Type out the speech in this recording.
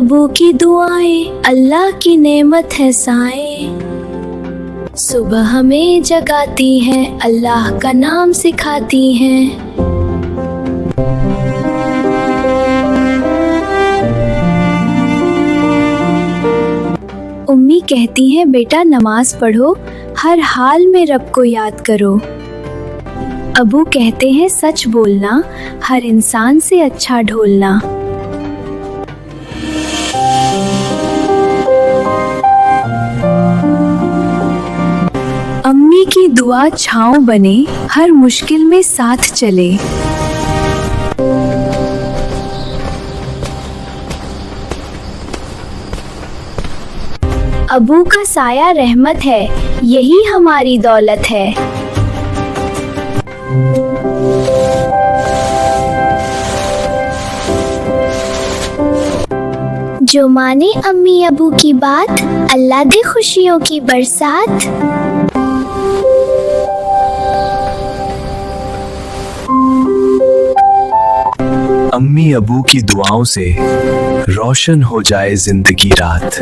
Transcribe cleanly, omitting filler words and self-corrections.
अबू की दुआएं अल्लाह की नेमत है साएं। सुबह हमें जगाती हैं, अल्लाह का नाम सिखाती हैं। उम्मी कहती हैं बेटा नमाज पढ़ो, हर हाल में रब को याद करो। अबू कहते हैं सच बोलना, हर इंसान से अच्छा ढोलना। अम्मी की दुआ छांव बने, हर मुश्किल में साथ चले। अबू का साया रहमत है, यही हमारी दौलत है। जो माने अम्मी अबू की बात, अल्लाह दे खुशियों की बरसात। अम्मी अबू की दुआओं से रोशन हो जाए जिंदगी रात।